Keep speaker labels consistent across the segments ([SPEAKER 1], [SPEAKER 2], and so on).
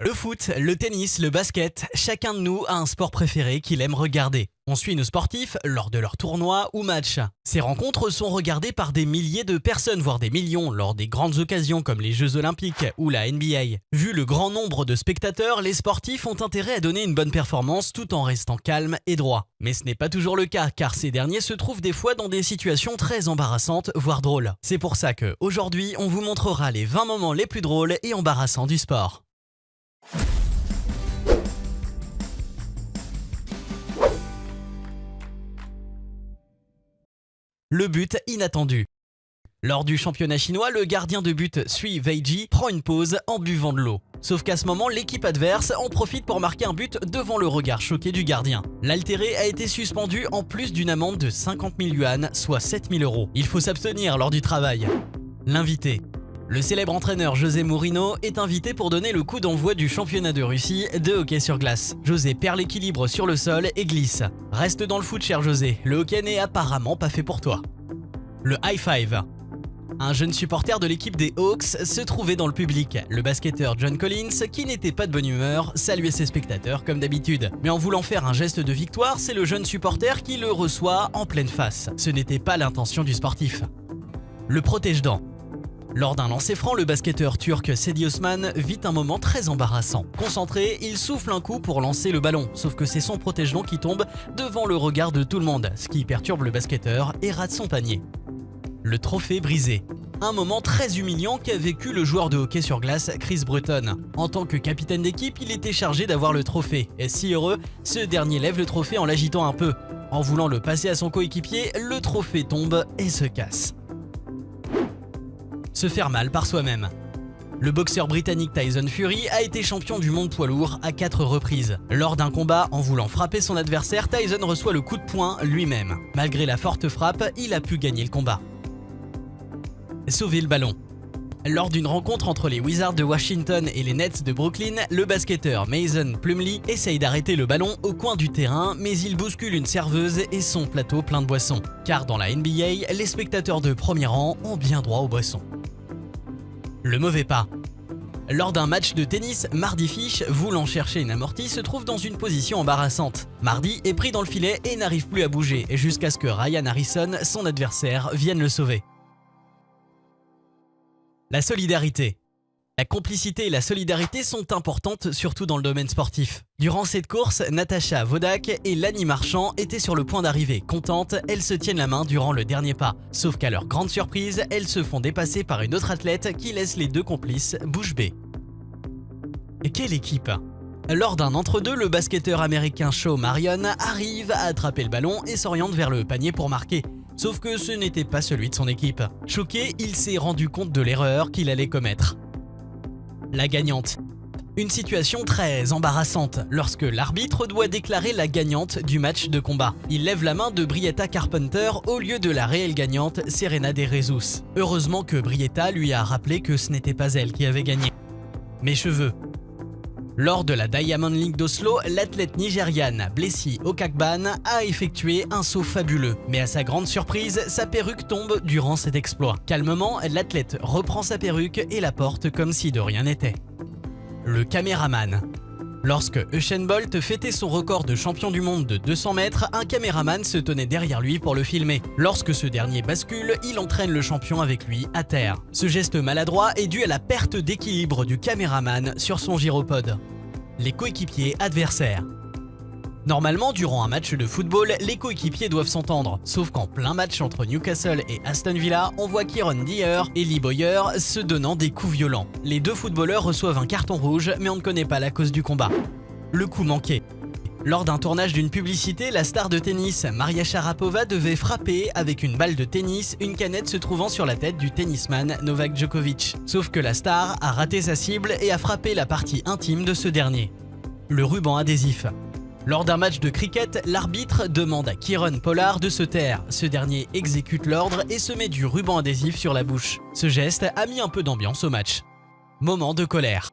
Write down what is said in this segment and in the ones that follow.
[SPEAKER 1] Le foot, le tennis, le basket, chacun de nous a un sport préféré qu'il aime regarder. On suit nos sportifs lors de leurs tournois ou matchs. Ces rencontres sont regardées par des milliers de personnes, voire des millions, lors des grandes occasions comme les Jeux Olympiques ou la NBA. Vu le grand nombre de spectateurs, les sportifs ont intérêt à donner une bonne performance tout en restant calmes et droits. Mais ce n'est pas toujours le cas, car ces derniers se trouvent des fois dans des situations très embarrassantes, voire drôles. C'est pour ça que, aujourd'hui, on vous montrera les 20 moments les plus drôles et embarrassants du sport. Le but inattendu. Lors du championnat chinois, le gardien de but Sui Weiji prend une pause en buvant de l'eau. Sauf qu'à ce moment, l'équipe adverse en profite pour marquer un but devant le regard choqué du gardien. L'altéré a été suspendu en plus d'une amende de 50 000 yuan, soit 7 000 €. Il faut s'abstenir lors du travail. L'invité. Le célèbre entraîneur José Mourinho est invité pour donner le coup d'envoi du championnat de Russie de hockey sur glace. José perd l'équilibre sur le sol et glisse. Reste dans le foot, cher José, le hockey n'est apparemment pas fait pour toi. Le high five. Un jeune supporter de l'équipe des Hawks se trouvait dans le public. Le basketteur John Collins, qui n'était pas de bonne humeur, saluait ses spectateurs comme d'habitude. Mais en voulant faire un geste de victoire, c'est le jeune supporter qui le reçoit en pleine face. Ce n'était pas l'intention du sportif. Le protège-dents. Lors d'un lancer franc, le basketteur turc Sedi Osman vit un moment très embarrassant. Concentré, il souffle un coup pour lancer le ballon, sauf que c'est son protège-dents qui tombe devant le regard de tout le monde, ce qui perturbe le basketteur et rate son panier. Le trophée brisé. Un moment très humiliant qu'a vécu le joueur de hockey sur glace Chris Bruton. En tant que capitaine d'équipe, il était chargé d'avoir le trophée. Et si heureux, ce dernier lève le trophée en l'agitant un peu. En voulant le passer à son coéquipier, le trophée tombe et se casse. Se faire mal par soi-même. Le boxeur britannique Tyson Fury a été champion du monde poids lourd à 4 reprises. Lors d'un combat, en voulant frapper son adversaire, Tyson reçoit le coup de poing lui-même. Malgré la forte frappe, il a pu gagner le combat. Sauver le ballon. Lors d'une rencontre entre les Wizards de Washington et les Nets de Brooklyn, le basketteur Mason Plumlee essaye d'arrêter le ballon au coin du terrain, mais il bouscule une serveuse et son plateau plein de boissons. Car dans la NBA, les spectateurs de premier rang ont bien droit aux boissons. Le mauvais pas. Lors d'un match de tennis, Mardy Fish, voulant chercher une amortie, se trouve dans une position embarrassante. Mardy est pris dans le filet et n'arrive plus à bouger, jusqu'à ce que Ryan Harrison, son adversaire, vienne le sauver. La solidarité. La complicité et la solidarité sont importantes, surtout dans le domaine sportif. Durant cette course, Natasha Wodak et Lanny Marchand étaient sur le point d'arriver. Contentes, elles se tiennent la main durant le dernier pas. Sauf qu'à leur grande surprise, elles se font dépasser par une autre athlète qui laisse les deux complices bouche bée. Et quelle équipe! Lors d'un entre-deux, le basketteur américain Shawn Marion arrive à attraper le ballon et s'oriente vers le panier pour marquer. Sauf que ce n'était pas celui de son équipe. Choqué, il s'est rendu compte de l'erreur qu'il allait commettre. La gagnante. Une situation très embarrassante lorsque l'arbitre doit déclarer la gagnante du match de combat. Il lève la main de Brietta Carpenter au lieu de la réelle gagnante Serena de Jesus. Heureusement que Brietta lui a rappelé que ce n'était pas elle qui avait gagné. Mes cheveux. Lors de la Diamond League d'Oslo, l'athlète nigériane Blessy Okakban a effectué un saut fabuleux. Mais à sa grande surprise, sa perruque tombe durant cet exploit. Calmement, l'athlète reprend sa perruque et la porte comme si de rien n'était. Le caméraman. Lorsque Usain Bolt fêtait son record de champion du monde de 200 mètres, un caméraman se tenait derrière lui pour le filmer. Lorsque ce dernier bascule, il entraîne le champion avec lui à terre. Ce geste maladroit est dû à la perte d'équilibre du caméraman sur son gyropode. Les coéquipiers adversaires. Normalement, durant un match de football, les coéquipiers doivent s'entendre. Sauf qu'en plein match entre Newcastle et Aston Villa, on voit Kieron Dyer et Lee Bowyer se donnant des coups violents. Les deux footballeurs reçoivent un carton rouge, mais on ne connaît pas la cause du combat. Le coup manqué. Lors d'un tournage d'une publicité, la star de tennis Maria Sharapova devait frapper avec une balle de tennis une canette se trouvant sur la tête du tennisman Novak Djokovic. Sauf que la star a raté sa cible et a frappé la partie intime de ce dernier. Le ruban adhésif. Lors d'un match de cricket, l'arbitre demande à Kieron Pollard de se taire. Ce dernier exécute l'ordre et se met du ruban adhésif sur la bouche. Ce geste a mis un peu d'ambiance au match. Moment de colère.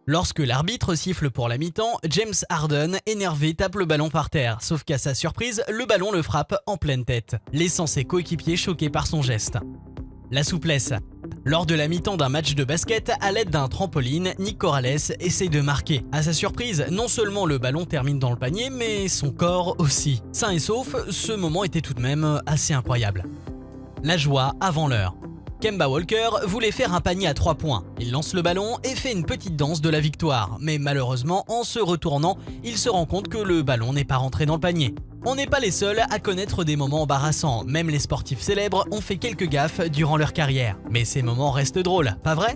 [SPEAKER 1] Lorsque l'arbitre siffle pour la mi-temps, James Harden, énervé, tape le ballon par terre. Sauf qu'à sa surprise, le ballon le frappe en pleine tête, laissant ses coéquipiers choqués par son geste. La souplesse. Lors de la mi-temps d'un match de basket, à l'aide d'un trampoline, Nick Corrales essaye de marquer. À sa surprise, non seulement le ballon termine dans le panier, mais son corps aussi. Sain et sauf, ce moment était tout de même assez incroyable. La joie avant l'heure. Kemba Walker voulait faire un panier à 3 points. Il lance le ballon et fait une petite danse de la victoire. Mais malheureusement, en se retournant, il se rend compte que le ballon n'est pas rentré dans le panier. On n'est pas les seuls à connaître des moments embarrassants. Même les sportifs célèbres ont fait quelques gaffes durant leur carrière. Mais ces moments restent drôles, pas vrai ?